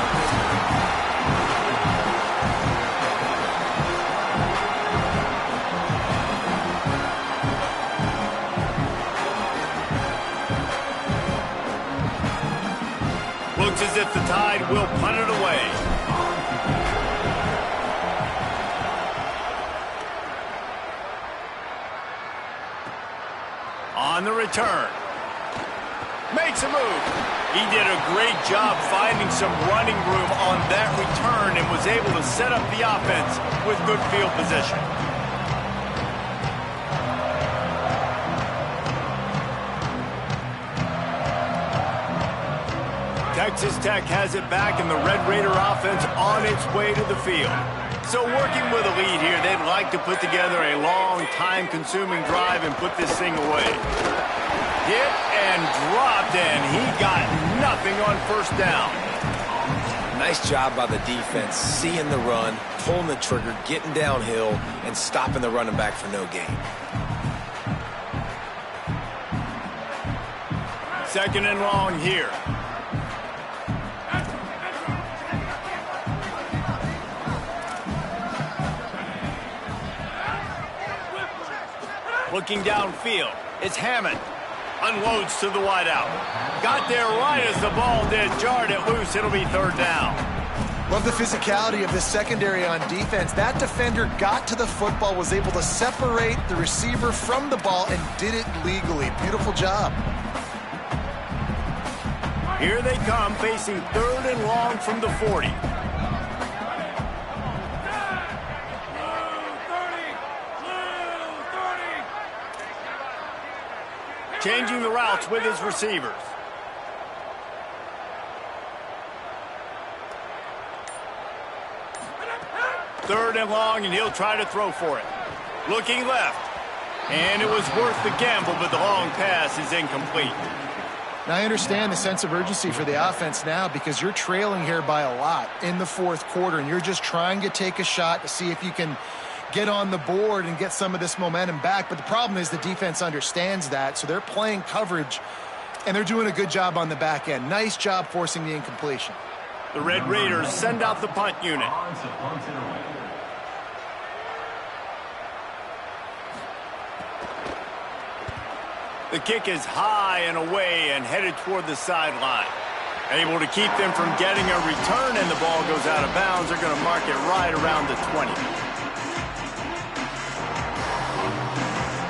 Looks as if the Tide will punt it away. On the return. Makes a move. He did a great job finding some running room on that return and was able to set up the offense with good field position. Texas Tech has it back, and the Red Raider offense on its way to the field. So working with a lead here, they'd like to put together a long, time-consuming drive and put this thing away. Hit and dropped, and he got nothing on 1st down. Nice job by the defense, seeing the run, pulling the trigger, getting downhill, and stopping the running back for no gain. 2nd and long here. Looking downfield, it's Hammond. Unloads to the wideout. Got there right as the ball did. Jarred it loose. It'll be 3rd down. Love the physicality of the secondary on defense. That defender got to the football, was able to separate the receiver from the ball, and did it legally. Beautiful job. Here they come, facing 3rd and long from the 40. Changing the routes with his receivers. Third and long, and he'll try to throw for it. Looking left. And it was worth the gamble, but the long pass is incomplete. Now, I understand the sense of urgency for the offense now because you're trailing here by a lot in the 4th quarter, and you're just trying to take a shot to see if you can get on the board and get some of this momentum back. But the problem is the defense understands that, so they're playing coverage, and they're doing a good job on the back end. Nice job forcing the incompletion. The Red Raiders send out the punt unit. The kick is high and away and headed toward the sideline. Able to keep them from getting a return, and the ball goes out of bounds. They're going to mark it right around the 20.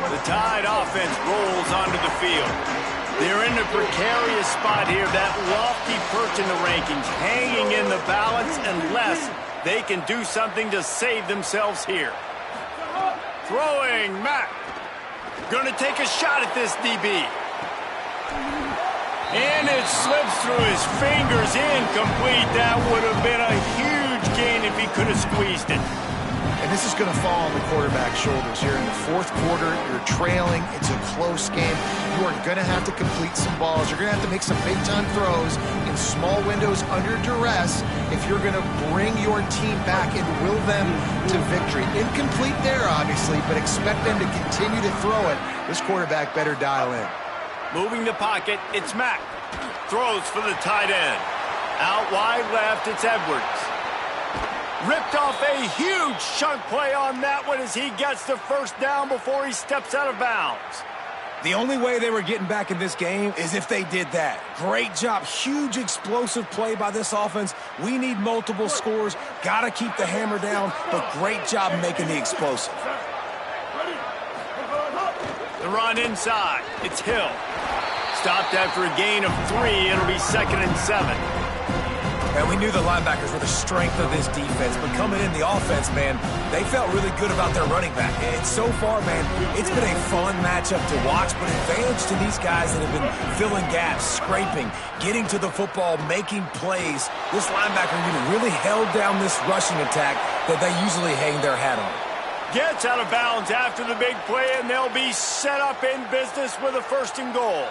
The Tide offense rolls onto the field. They're in a precarious spot here, that lofty perch in the rankings, hanging in the balance unless they can do something to save themselves here. Throwing, Matt. Going to take a shot at this DB. And it slips through his fingers, incomplete. That would have been a huge gain if he could have squeezed it. And this is going to fall on the quarterback's shoulders here in the fourth quarter. You're trailing. It's a close game. You are going to have to complete some balls. You're going to have to make some big-time throws in small windows under duress if you're going to bring your team back and will them to victory. Incomplete there, obviously, but expect them to continue to throw it. This quarterback better dial in. Moving the pocket, it's Mack. Throws for the tight end. Out wide left, it's Edwards. Ripped off a huge chunk play on that one as he gets the first down before he steps out of bounds. The only way they were getting back in this game is if they did that. Great job. Huge explosive play by this offense. We need multiple scores. Got to keep the hammer down, but great job making the explosive. The run inside. It's Hill. Stopped after a gain of 3. It'll be 2nd and 7. And we knew the linebackers were the strength of this defense, but coming in the offense, man, they felt really good about their running back. And so far, man, it's been a fun matchup to watch, but advantage to these guys that have been filling gaps, scraping, getting to the football, making plays. This linebacker unit really held down this rushing attack that they usually hang their hat on. Gets out of bounds after the big play, and they'll be set up in business with a 1st and goal.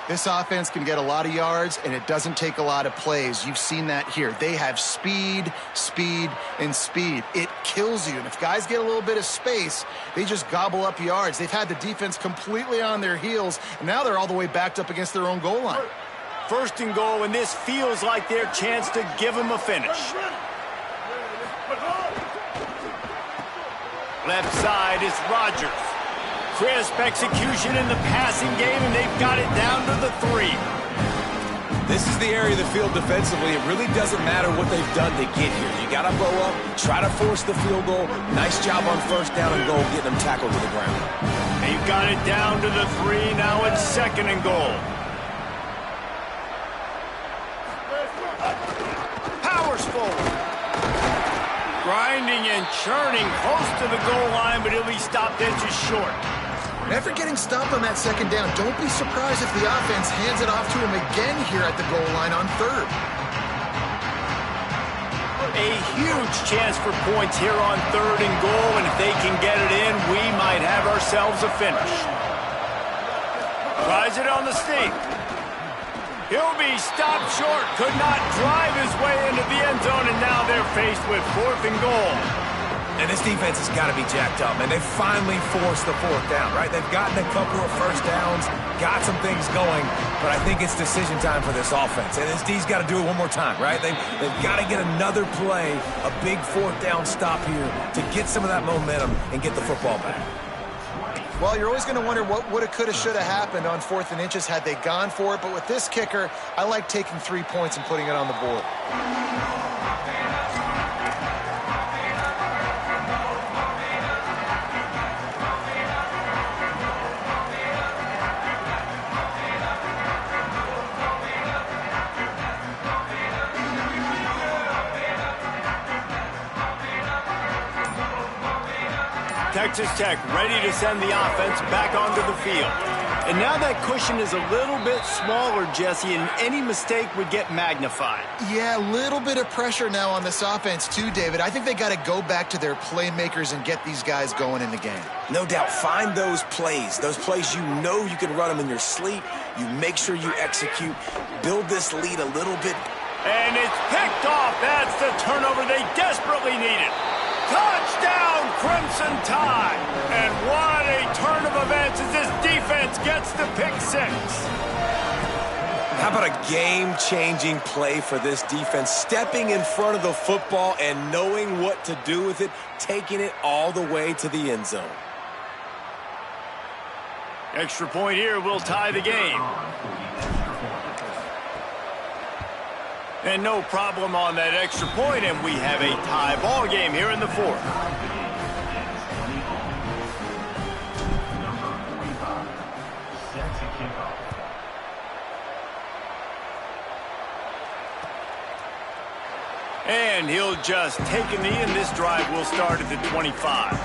This offense can get a lot of yards, and it doesn't take a lot of plays. You've seen that here. They have speed, speed, and speed. It kills you. And if guys get a little bit of space, they just gobble up yards. They've had the defense completely on their heels, and now they're all the way backed up against their own goal line. 1st and goal, and this feels like their chance to give them a finish. Left side is Rodgers. Crisp execution in the passing game, and they've got it down to the 3. This is the area of the field defensively. It really doesn't matter what they've done to get here. You got to blow up, try to force the field goal. Nice job on 1st down and goal, getting them tackled to the ground. They've got it down to the 3. Now it's 2nd and goal. Powers forward. Grinding and churning close to the goal line, but he'll be stopped edges short. After getting stopped on that 2nd down, don't be surprised if the offense hands it off to him again here at the goal line on 3rd. A huge chance for points here on 3rd and goal, and if they can get it in, we might have ourselves a finish. Tries it on the sneak. He'll be stopped short, could not drive his way into the end zone, and now they're faced with 4th and goal. And this defense has got to be jacked up, and they finally forced the 4th down, right? They've gotten a couple of 1st downs, got some things going, but I think it's decision time for this offense. And this D's got to do it one more time, right? They've got to get another play, a big 4th down stop here to get some of that momentum and get the football back. Well, you're always going to wonder what woulda, coulda, shoulda happened on 4th and inches had they gone for it. But with this kicker, I like taking 3 points and putting it on the board. Texas Tech ready to send the offense back onto the field. And now that cushion is a little bit smaller, Jesse, and any mistake would get magnified. Yeah, a little bit of pressure now on this offense too, David. I think they got to go back to their playmakers and get these guys going in the game. No doubt, find those plays you know you can run them in your sleep. You make sure you execute, build this lead a little bit. And it's picked off. That's the turnover they desperately needed. Touchdown, Crimson Tide! And what a turn of events as this defense gets the pick 6. How about a game-changing play for this defense? Stepping in front of the football and knowing what to do with it, taking it all the way to the end zone. Extra point here will tie the game. And no problem on that extra point, and we have a tie ball game here in the 4th. And he'll just take a knee, and this drive will start at the 25.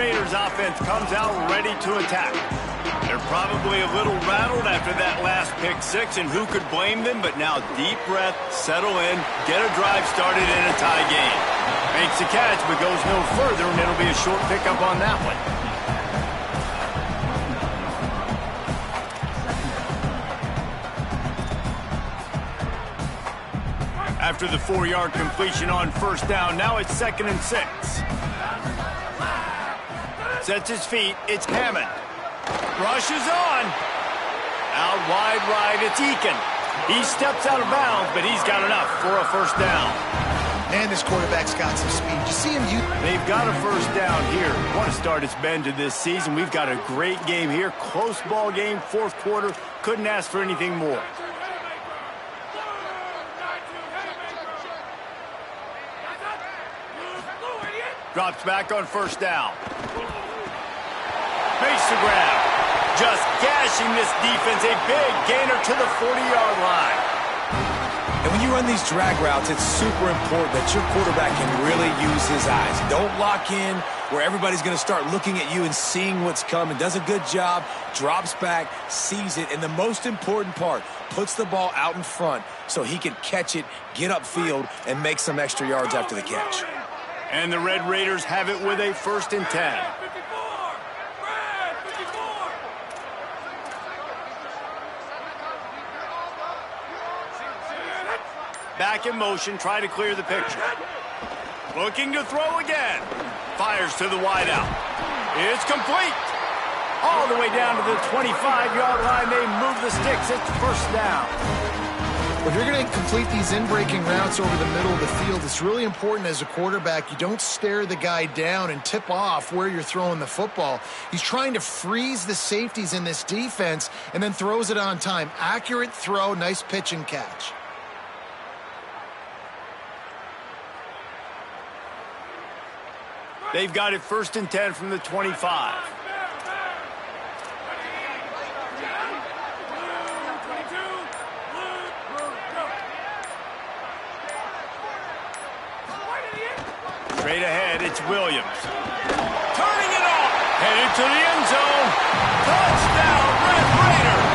Raiders offense comes out ready to attack. They're probably a little rattled after that last pick six, and who could blame them? But now deep breath, settle in, get a drive started in a tie game. Makes the catch, but goes no further, and it'll be a short pickup on that one. After the 4-yard completion on first down, now it's 2nd and 6. Sets his feet, it's Hammond. Rushes on. Out wide right, it's Eakin. He steps out of bounds, but he's got enough for a first down. And this quarterback's got some speed. You see him They've got a first down here. What a start it's been to this season. We've got a great game here. Close ball game, 4th quarter. Couldn't ask for anything more. Drops back on first down. Makes the grab. Just gashing this defense. A big gainer to the 40-yard line. And when you run these drag routes, it's super important that your quarterback can really use his eyes. Don't lock in where everybody's going to start looking at you and seeing what's coming. Does a good job, drops back, sees it, and the most important part, puts the ball out in front so he can catch it, get upfield, and make some extra yards after the catch. And the Red Raiders have it with a 1st and 10. Back in motion, try to clear the picture. Looking to throw again. Fires to the wideout. It's complete. All the way down to the 25-yard line. They move the sticks. It's first down. If you're going to complete these in-breaking routes over the middle of the field, it's really important as a quarterback you don't stare the guy down and tip off where you're throwing the football. He's trying to freeze the safeties in this defense and then throws it on time. Accurate throw, nice pitch and catch. They've got it 1st and 10 from the 25. Straight ahead, it's Williams. Turning it off. Headed to the end zone. Touchdown, Red Raiders.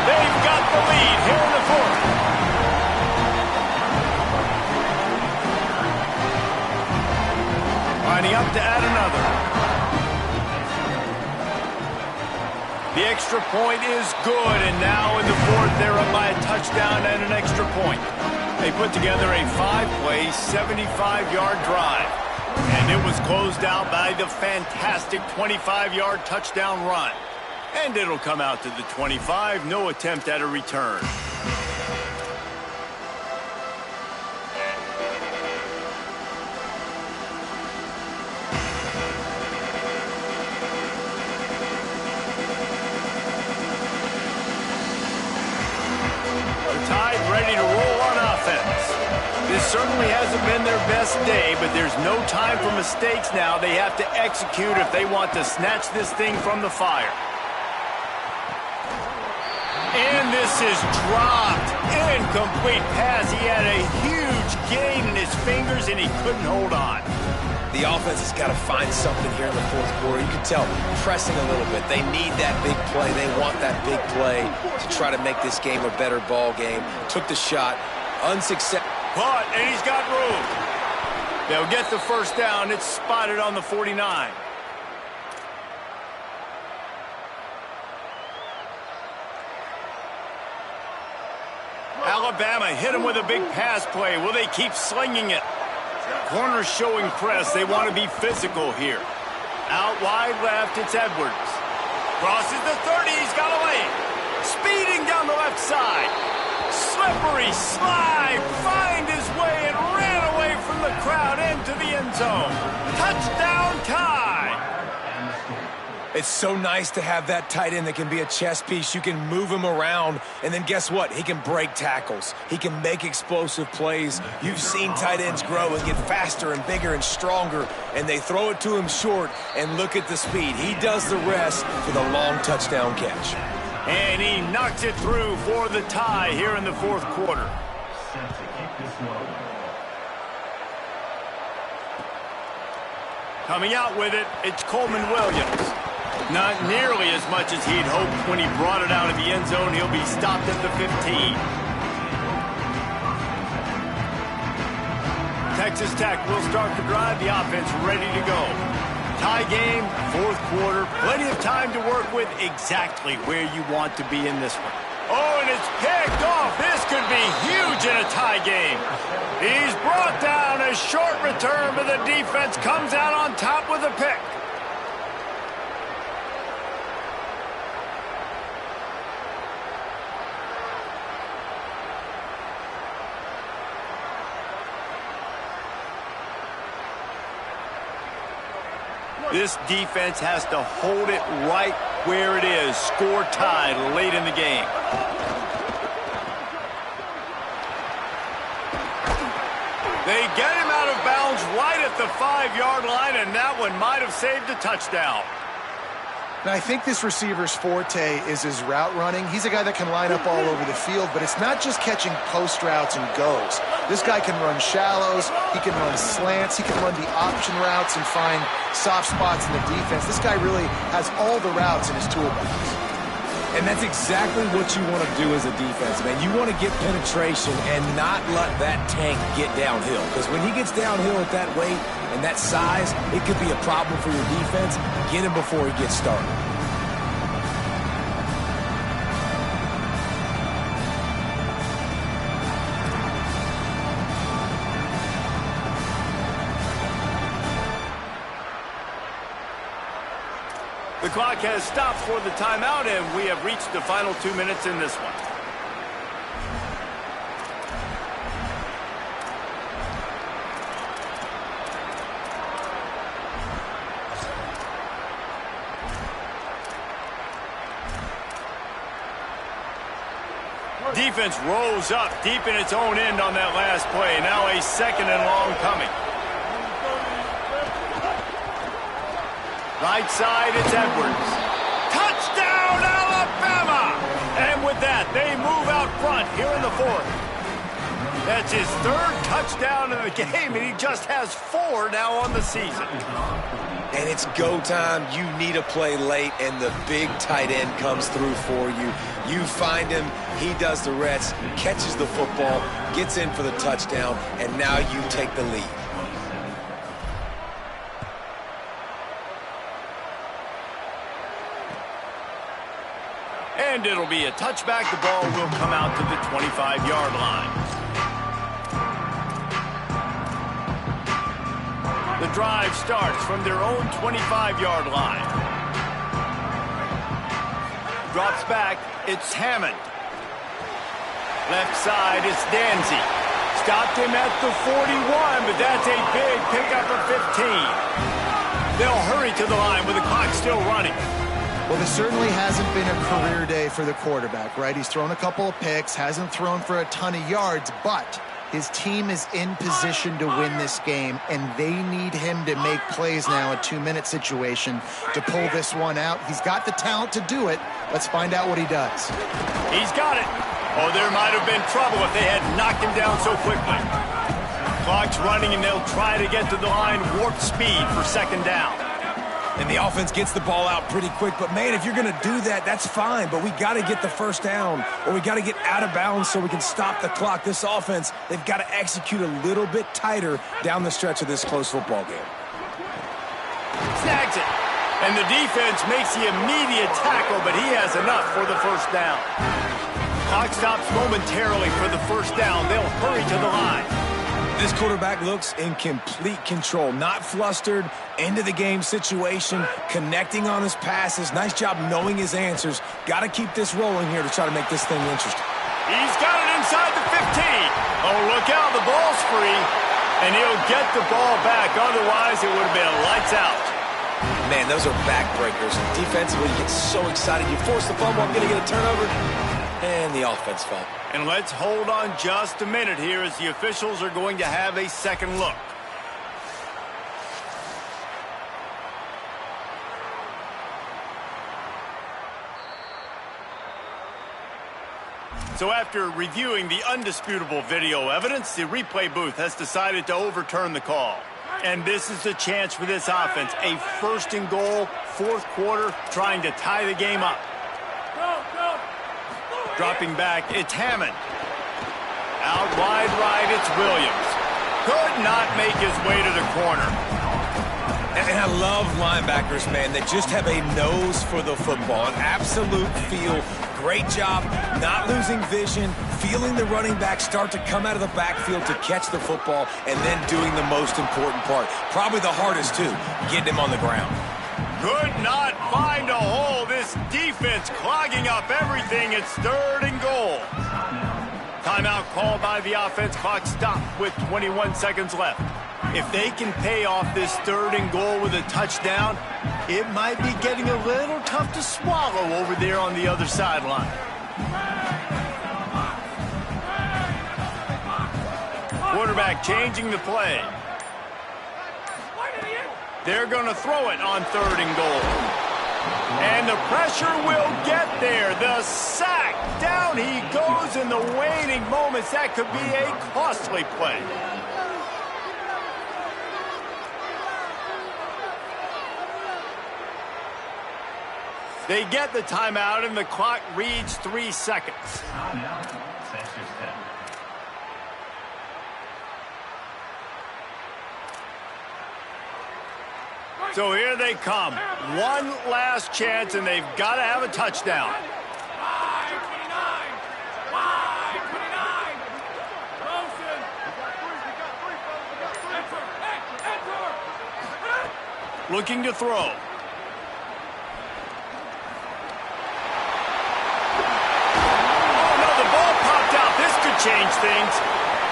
They've got the lead here in the 4th. Lining up to add another. The extra point is good, and now in the 4th, they're up by a touchdown and an extra point. They put together a 5-play, 75-yard drive. And it was closed out by the fantastic 25-yard touchdown run. And it'll come out to the 25, no attempt at a return. The Tide ready to roll on offense. This certainly hasn't been their best day, but there's no time for mistakes now. They have to execute if they want to snatch this thing from the fire. And this is dropped. Incomplete pass. He had a huge gain in his fingers, and he couldn't hold on. The offense has got to find something here in the 4th quarter. You can tell, pressing a little bit. They need that big play. They want that big play to try to make this game a better ball game. Took the shot. Unsuccessful. But, and he's got room. They'll get the first down. It's spotted on the 49. Alabama hit him with a big pass play. Will they keep slinging it? Corners showing press. They want to be physical here. Out wide left, it's Edwards. Crosses the 30. He's got a lane. Speeding down the left side. Slippery slide. Find his way and ran away from the crowd into the end zone. Touchdown Tide. It's so nice to have that tight end that can be a chess piece. You can move him around, and then guess what? He can break tackles. He can make explosive plays. You've seen tight ends grow and get faster and bigger and stronger, and they throw it to him short, and look at the speed. He does the rest for the long touchdown catch. And he knocks it through for the tie here in the 4th quarter. Coming out with it, it's Coleman Williams. Not nearly as much as he'd hoped when he brought it out of the end zone. He'll be stopped at the 15. Texas Tech will start the drive. The offense ready to go. Tie game, fourth quarter. Plenty of time to work with, exactly where you want to be in this one. Oh, and it's picked off. This could be huge in a tie game. He's brought down. A short return, but the defense comes out on top with a pick. This defense has to hold it right where it is. Score tied late in the game. They get him out of bounds right at the 5-yard line, and that one might have saved a touchdown. Now, I think this receiver's forte is his route running. He's a guy that can line up all over the field, but it's not just catching post routes and goes. This guy can run shallows, he can run slants, he can run the option routes and find soft spots in the defense. This guy really has all the routes in his toolbox. And that's exactly what you want to do as a defense, man. You want to get penetration and not let that tank get downhill. Because when he gets downhill at that weight and that size, it could be a problem for your defense. Get him before he gets started. The clock has stopped for the timeout, and we have reached the final 2 minutes in this one. Defense rose up deep in its own end on that last play. Now a second and long coming. Right side, it's Edwards. Touchdown, Alabama! And with that, they move out front here in the fourth. That's his third touchdown in the game, and he just has 4 now on the season. And it's go time. You need a play late, and the big tight end comes through for you. You find him, he does the rest, catches the football, gets in for the touchdown, and now you take the lead. And it'll be a touchback. The ball will come out to the 25-yard line. The drive starts from their own 25-yard line. Drops back. It's Hammond. Left side, it's Danzy. Stopped him at the 41, but that's a big pickup of 15. They'll hurry to the line with the clock still running. Well, this certainly hasn't been a career day for the quarterback, right? He's thrown a couple of picks, hasn't thrown for a ton of yards, but his team is in position to win this game, and they need him to make plays now, a 2-minute situation, to pull this one out. He's got the talent to do it. Let's find out what he does. He's got it. Oh, there might have been trouble if they had knocked him down so quickly. Clock's running, and they'll try to get to the line warp speed for second down. And the offense gets the ball out pretty quick. But, man, if you're going to do that, that's fine. But we got to get the first down, or we got to get out of bounds so we can stop the clock. This offense, they've got to execute a little bit tighter down the stretch of this close football game. Snags it. And the defense makes the immediate tackle, but he has enough for the first down. Clock stops momentarily for the first down. They'll hurry to the line. This quarterback looks in complete control, not flustered, end-of-the-game situation, connecting on his passes. Nice job knowing his answers. Got to keep this rolling here to try to make this thing interesting. He's got it inside the 15. Oh, look out, the ball's free, and he'll get the ball back. Otherwise, it would have been lights out. Man, those are backbreakers. Defensively, you get so excited. You force the fumble, I'm going to get a turnover, and the offense fumble. And let's hold on just a minute here as the officials are going to have a second look. So after reviewing the undisputable video evidence, the replay booth has decided to overturn the call. And this is the chance for this offense. A first and goal, fourth quarter, trying to tie the game up. Dropping back, it's Hammond. Out wide right, it's Williams. Could not make his way to the corner. And I love linebackers, man, that just have a nose for the football, an absolute feel. Great job not losing vision, feeling the running back start to come out of the backfield to catch the football, and then doing the most important part. Probably the hardest, too, getting him on the ground. Could not find a hole. This defense clogging up everything. It's third and goal. Timeout called by the offense. Clock stopped with 21 seconds left. If they can pay off this third and goal with a touchdown, it might be getting a little tough to swallow over there on the other sideline. Quarterback changing the play. They're going to throw it on third and goal. And the pressure will get there. The sack. Down he goes in the waning moments. That could be a costly play. They get the timeout, and the clock reads 3 seconds. So here they come. One last chance, and they've got to have a touchdown. Looking to throw. Change things,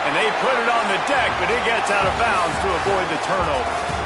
and they put it on the deck, but it gets out of bounds to avoid the turnover.